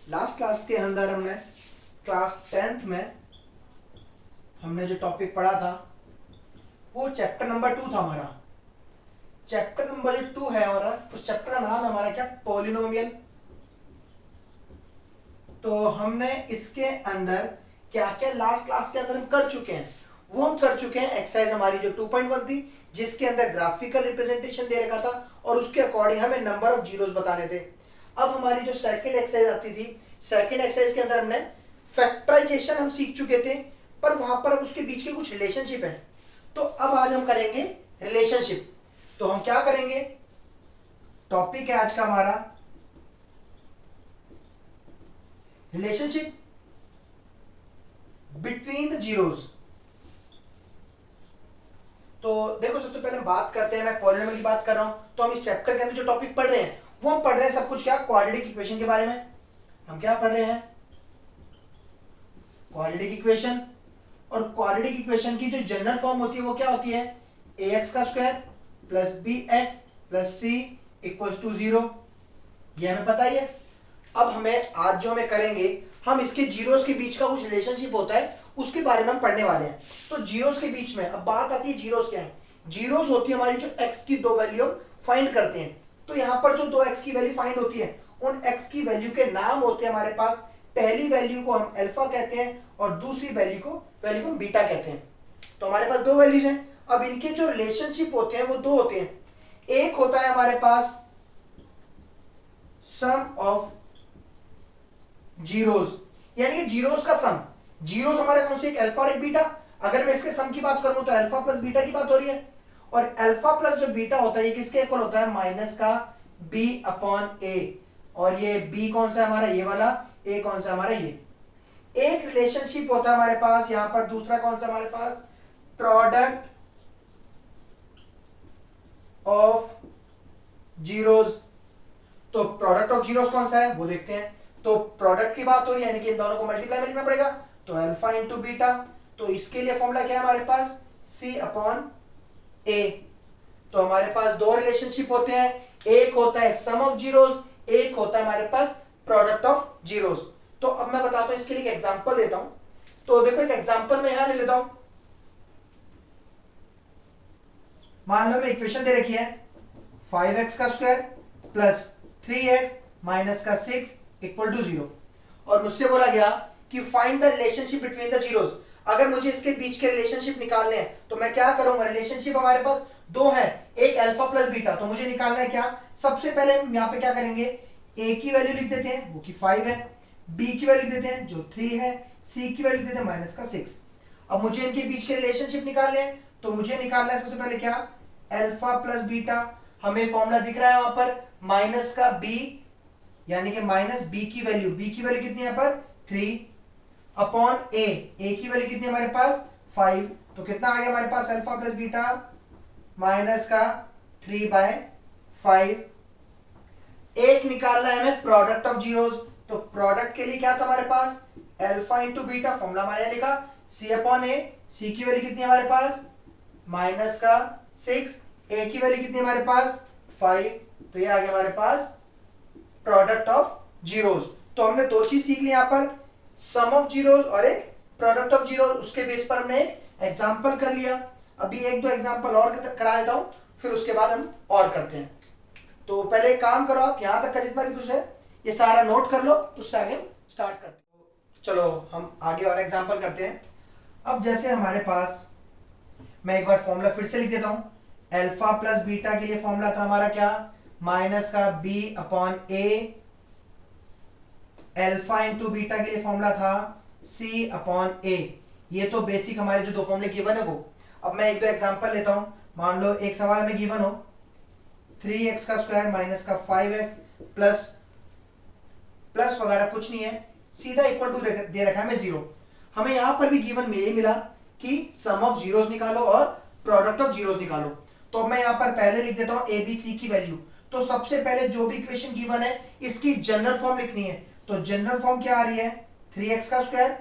Last class के अंदर हमने क्लास 10th में हमने जो टॉपिक पढ़ा था वो चैप्टर नंबर 2 था हमारा। चैप्टर नंबर 2 है हमारा, उस चैप्टर का नाम है हमारा क्या, पॉलिनोमियल। तो हमने इसके अंदर क्या क्या लास्ट क्लास के अंदर हम कर चुके हैं, वो हम कर चुके हैं। एक्सरसाइज हमारी जो 2.1 थी जिसके अंदर ग्राफिकल रिप्रेजेंटेशन दे रखा था और उसके अकॉर्डिंग हमें नंबर ऑफ जीरोस बताने थे। अब हमारी जो सेकंड एक्सरसाइज आती थी, सेकंड एक्सरसाइज के अंदर हमने फैक्टराइजेशन हम सीख चुके थे, पर वहां पर अब उसके बीच के कुछ रिलेशनशिप है। तो अब आज हम करेंगे रिलेशनशिप। तो हम क्या करेंगे, टॉपिक है आज का हमारा रिलेशनशिप बिटवीन द जीरोस। तो देखो, सबसे पहले हम बात करते हैं, मैं पॉलिनोमियल की बात कर रहा हूं, तो हम इस चैप्टर के अंदर जो टॉपिक पढ़ रहे हैं वो हम पढ़ रहे हैं सब कुछ क्या, क्वाड्रेटिक इक्वेशन के बारे में। हम क्या पढ़ रहे हैं, क्वाड्रेटिक इक्वेशन। और क्वाड्रेटिक इक्वेशन की जो जनरल फॉर्म होती है वो क्या होती है, ax का square plus bx plus c equals to 0। ये हमें पता ही है। अब हमें आज जो हमें करेंगे, हम इसके जीरोस के बीच का कुछ रिलेशनशिप होता है उसके बारे में हम पढ़ने वाले हैं। तो जीरोस के बीच में अब बात आती है, जीरोस क्या है, जीरोस होती है हमारी जो x की दो वैल्यू फाइंड करते हैं। तो यहां पर जो दो x की वैल्यू फाइंड होती है, उन x की वैल्यू के नाम होते हैं हमारे पास। पहली वैल्यू को हम अल्फा कहते हैं और दूसरी वैल्यू को बीटा कहते हैं। तो हमारे पास दो वैल्यूज हैं। अब इनके जो रिलेशनशिप होते हैं वो दो होते हैं। एक होता है हमारे पास सम ऑफ जीरोस, यानी कि जीरोस का सम। जीरोस हमारे कौन से, एक अल्फा और एक बीटा। अगर मैं इसके सम की बात करूं तो अल्फा प्लस बीटा की बात हो रही है। और अल्फा प्लस जो बीटा होता है ये किसके इक्वल होता है, माइनस का b अपॉन ए। और ये b कौन सा है हमारा, ये वाला, a कौन सा हमारा, ये। एक रिलेशनशिप होता है हमारे पास यहां पर, दूसरा कौन सा हमारे पास, प्रोडक्ट ऑफ जीरोस। तो प्रोडक्ट ऑफ जीरोस कौन सा है वो देखते हैं। तो प्रोडक्ट की बात हो रही है, यानी कि इन दोनों को मल्टीप्लाई में लिखना पड़ेगा। तो अल्फा इंटू बीटा, तो इसके लिए फॉर्मूला क्या है हमारे पास, c अपॉन a। तो हमारे पास दो रिलेशनशिप होते हैं, एक होता है सम ऑफ जीरोस, एक होता है हमारे पास प्रोडक्ट ऑफ जीरोस। तो अब मैं बताता हूं, इसके लिए एक एग्जांपल देता हूं। तो देखो, एक एग्जांपल मैं यहां ले लेता हूं। मान लो मैं इक्वेशन दे रखी है 5x का स्क्वायर प्लस 3x माइनस का 6 इक्वल टू 0। और मुझसे बोला गया कि find the relationship between the zeros. अगर मुझे इसके बीच के रिलेशनशिप निकालने हैं तो मैं क्या करूंगा, रिलेशनशिप हमारे पास दो है, एक अल्फा प्लस बीटा। तो मुझे निकालना है क्या, सबसे पहले हम यहां पे क्या करेंगे, a की वैल्यू लिख देते हैं वो कि 5 है, b की वैल्यू देते हैं जो 3 है, c की वैल्यू देते हैं माइनस का 6। अब मुझे इनके बीच के रिलेशनशिप निकालने हैं, तो मुझे निकालना है सबसे पहले क्या, अल्फा प्लस बीटा। हमें फॉर्मूला दिख रहा है वहां पर माइनस का b, यानी कि माइनस b की वैल्यू कितनी है यहाँ पर 3 अपॉन a की वैल्यू कितनी है हमारे पास 5। तो कितना आ गया हमारे पास, अल्फा प्लस बीटा माइनस का 3/5। एक निकालना है हमें प्रोडक्ट ऑफ जीरोस। तो प्रोडक्ट के लिए क्या था हमारे पास, अल्फा इंटू बीटा, फॉर्मूला हमारे यहाँ लिखा c अपॉन a। c की वैल्यू कितनी है हमारे पास माइनस का 6, a की वैल्यू कितनी है हमारे पास 5। तो ये आ गया हमारे पास प्रोडक्ट ऑफ जीरोस। तो हमने दो चीज सीख ली यहां पर, सम ऑफ जीरोस और एक प्रोडक्ट ऑफ जीरोस। उसके बेस पर हमने एग्जांपल कर लिया। अभी एक दो एग्जांपल और करा देता हूं, फिर उसके बाद हम और करते हैं। तो पहले एक काम करो, आप यहां तक का जितना भी कुछ है ये सारा नोट कर लो, उससे आगे स्टार्ट करते हैं। चलो हम आगे और एग्जांपल करते हैं। अब जैसे हमारे पास, मैं एक बार फॉर्मूला फिर से लिख देता हूं। अल्फा प्लस बीटा के लिए फॉर्मूला था हमारा क्या, माइनस का b upon a। Alpha into beta के लिए फॉर्मूला था c अपॉन a। ये तो बेसिक हमारे जो दो फॉर्मूले गिवन है वो। अब मैं एक दो एग्जांपल लेता हूं। मान लो एक सवाल में गिवन हो 3x का स्क्वायर माइनस का 5x प्लस वगैरह कुछ नहीं है, सीधा इक्वल टू दे रखा है हमें 0। हमें यहां पर भी गिवन में यही मिला कि सम ऑफ जीरोस निकालो और प्रोडक्ट ऑफ जीरोस निकालो। तो मैं यहां पर पहले लिख देता हूं a b c की वैल्यू। तो सबसे पहले जो भी इक्वेशन गिवन है इसकी जनरल फॉर्म लिखनी है। तो जनरल फॉर्म क्या आ रही है, 3x का स्क्वायर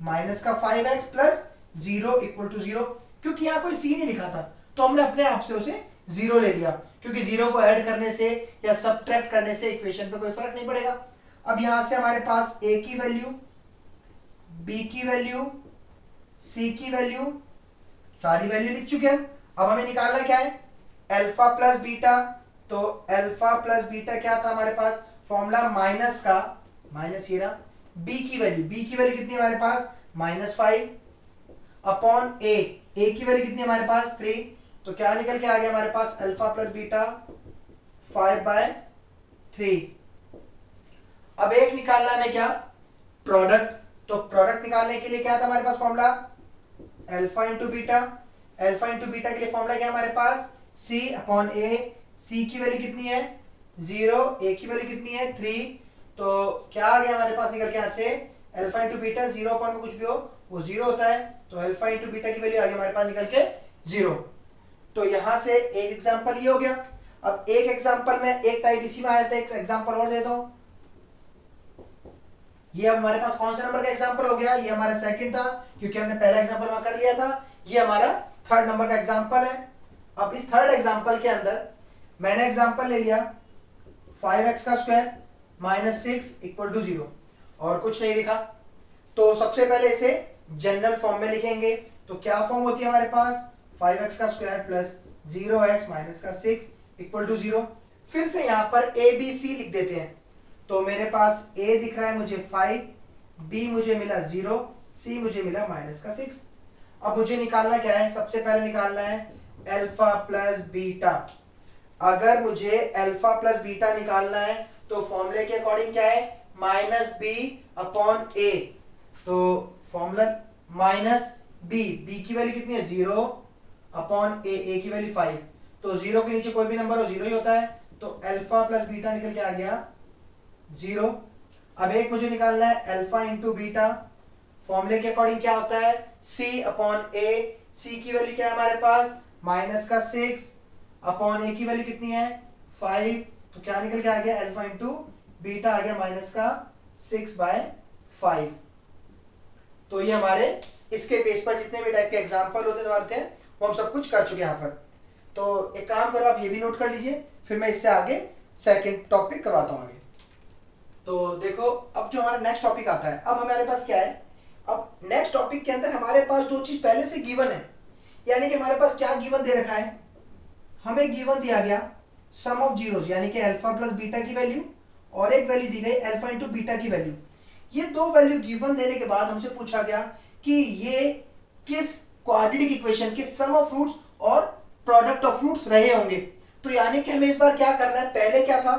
माइनस का 5x प्लस 0 इक्वल टू 0। क्योंकि यहां कोई c नहीं लिखा था तो हमने अपने आप से उसे 0 ले लिया, क्योंकि 0 को ऐड करने से या सब्ट्रैक्ट करने से इक्वेशन पे कोई फर्क नहीं पड़ेगा। अब यहां से हमारे पास a की वैल्यू, b की वैल्यू, c की वैल्यू, सारी वैल्यू लिख चुके हैं। अब हमें निकालना क्या है, अल्फा प्लस बीटा। तो अल्फा प्लस बीटा क्या था हमारे पास, फॉर्मूला माइनस का, माइनस ये रहा, b की वैल्यू, b की वैल्यू कितनी है हमारे पास, -5 अपॉन a, a की वैल्यू कितनी है हमारे पास 3। तो क्या निकल के आ गया हमारे पास, अल्फा प्लस बीटा 5/3। अब एक निकालना है हमें क्या, प्रोडक्ट। तो प्रोडक्ट निकालने के लिए क्या था हमारे पास formula, alpha into beta. Alpha into beta के लिए फॉर्मूला क्या है हमारे पास, c अपॉन a। c की वैल्यू कितनी है 0, a की वैल्यू कितनी है 3। तो क्या आ गया हमारे पास निकल के यहां से, अल्फा इंटू बीटा, 0 अपॉन में कुछ भी हो वो 0 होता है। तो अल्फा इंटू बीटा की वैल्यू आ गई हमारे पास निकल के 0। तो यहां से एक एग्जांपल ये हो गया। अब एक एग्जांपल में एक टाइप इसी में आया था, एक एग्जांपल और देता हूं। ये हमारे पास कौन सा नंबर का एग्जांपल हो गया, ये हमारा सेकंड था क्योंकि हमने पहला एग्जांपल वहां कर लिया था। ये हमारा थर्ड नंबर का एग्जांपल है। अब इस थर्ड एग्जांपल के अंदर मैंने एग्जांपल ले लिया 5x का स्क्वायर माइनस 6 इक्वल टू 0 और कुछ नहीं लिखा। तो सबसे पहले इसे जनरल फॉर्म में लिखेंगे। तो क्या फॉर्म होती है हमारे पास, 5x का स्क्वायर प्लस 0x माइनस का 6 इक्वल टू 0। फिर से यहां पर a b c लिख देते हैं। तो मेरे पास a दिख रहा है मुझे 5, b मुझे मिला 0, c मुझे मिला माइनस का 6। अब मुझे निकालना क्या है, सबसे पहले निकालना है अल्फा प्लस बीटा। अगर मुझे अल्फा प्लस बीटा निकालना है तो फॉर्मूले के अकॉर्डिंग क्या है, माइनस बी अपॉन ए। तो फॉर्मूला माइनस बी, बी की वैल्यू कितनी है 0 अपॉन ए की वैल्यू 5। तो 0 के नीचे कोई भी नंबर हो 0 ही होता है। तो अल्फा प्लस बीटा निकल के आ गया 0। अब एक मुझे निकालना है अल्फा इंटू बीटा। फॉर्मूले के अकॉर्डिंग क्या होता है, c अपॉन ए। सी की वैल्यू क्या है हमारे पास, माइनस का 6 अपॉन ए की वैल्यू कितनी है 5। तो क्या निकल के आ गया, अल्फा इंटू बीटा आ गया माइनस का 6/5। तो ये हमारे इसके पेज पर जितने भी टाइप के एग्जाम्पल होते हैं वो हम सब कुछ कर चुके हैं यहाँ पर। तो एक काम करो, आप ये भी नोट कर लीजिए, फिर मैं इससे आगे सेकंड टॉपिक करवाता हूँ आगे। तो देखो अब जो हमारा नेक्स्ट टॉपिक आता है, अब हमारे पास क्या है, अब नेक्स्ट टॉपिक के अंदर हमारे पास दो चीज पहले से गिवन है। यानी कि हमारे पास क्या गिवन दे रखा है, हमें गिवन दिया गया सम ऑफ जीरोस यानी कि अल्फा प्लस बीटा की वैल्यू, और एक वैल्यू दी गई अल्फा इंटू बीटा की वैल्यू। ये दो वैल्यू गिवन देने के बाद हमसे पूछा गया कि ये किस क्वाड्रेटिक इक्वेशन के सम ऑफ फ्रूट्स और प्रोडक्ट ऑफ फ्रूट्स रहे होंगे। तो यानी कि हमें इस बार क्या करना है, पहले क्या था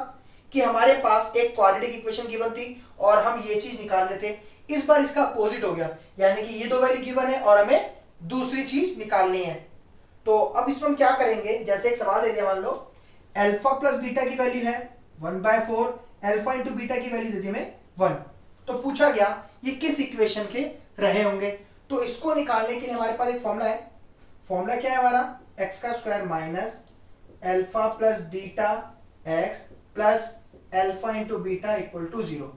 कि हमारे पास एक क्वाड्रेटिक इक्वेशन गिवन थी और हम ये चीज निकाल लेते। इस बार इसका अपोजिट हो गया, यानी कि ये दो वैल्यू गिवन है और हमें दूसरी चीज निकालनी है। तो अब इसमें हम क्या करेंगे, जैसे एक सवाल दे दिया, मान लो अल्फा प्लस बीटा की वैल्यू है 1/4, अल्फा इंटू बीटा की वैल्यू दे दी हमें 1। तो पूछा गया ये किस इक्वेशन के रहे होंगे। तो इसको निकालने के लिए हमारे पास एक फॉर्मूला है। फॉर्मूला क्या है हमारा, एक्स का square minus alpha plus beta X plus alpha into beta equal to 0।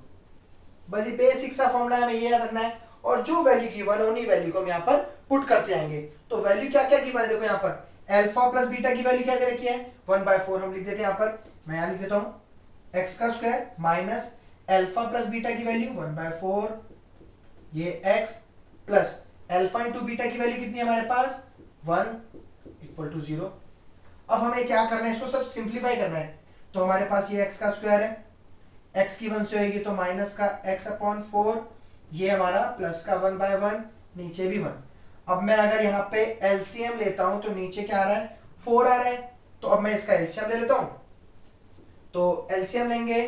बस ये बेसिक सा फॉर्मूला हमें ये याद रखना है, और जो वैल्यू गिवन है उन्हीं वैल्यू को हम यहाँ पर पुट करते आएंगे। तो वैल्यू क्या क्या गिवन है, देखो यहाँ पर अल्फा प्लस बीटा की वैल्यू क्या दे रखी है 1/4, हम लिख देते हैं यहाँ पर, मैं यहाँ लिख देता हूँ एक्स का square minus alpha plus beta की वैल्यू 1/4, ये x plus alpha into beta की वैल्यू कितनी है हमारे पास 1 इक्वल टू 0। अब हमें क्या करना है, इसको सब सिंप्लीफाई करना है। तो हमारे पास ये एक्स का स्क्वायर है, एक्स की 1 से होगी तो माइनस का एक्स अपॉन 4, ये हमारा प्लस का 1/1, नीचे भी 1। अब मैं अगर यहाँ पे एलसीएम लेता हूं तो नीचे क्या आ रहा है 4 आ रहा है। तो अब मैं इसका एलसीएम ले लेता हूं, तो एलसीएम लेंगे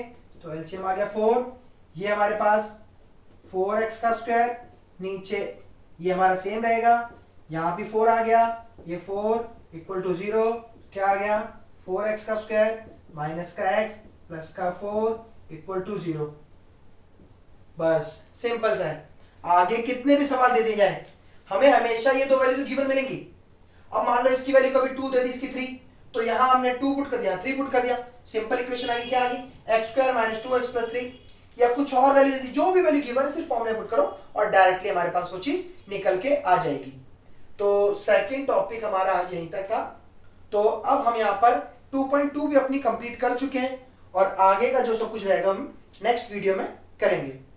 तो एलसीएम आ गया 4। ये हमारे पास 4x का स्क्वायर, नीचे ये हमारा सेम रहेगा, यहाँ भी 4 आ गया, ये 4 इक्वल टू 0, क्या आ गया 4x का स्क्वायर माइनस का x प्लस का 4 इक्वल टू 0। बस सिंपल सा है। आगे कितने भी सवाल दे दिए जाए हमें हमेशा ये दो वैल्यू तो गिवन मिलेंगी। अब मान लो इसकी वैल्यू कभी 2 दे दी, इसकी 3, तो यहां हमने 2 पुट कर दिया, 3 पुट कर दिया, सिंपल इक्वेशन आ गई, क्या आ गई x square minus 2x plus 3। या कुछ और वैल्यू दे दी, जो भी वैल्यू गिवन है सिर्फ फॉर्मूला पुट करो और डायरेक्टली हमारे पास वो चीज निकल के आ जाएगी। तो सेकंड टॉपिक हमारा आज यहीं तक था। तो अब हम यहाँ पर 2.2 भी अपनी कंप्लीट कर चुके हैं और आगे का जो सब कुछ रहेगा हम नेक्स्ट वीडियो में करेंगे।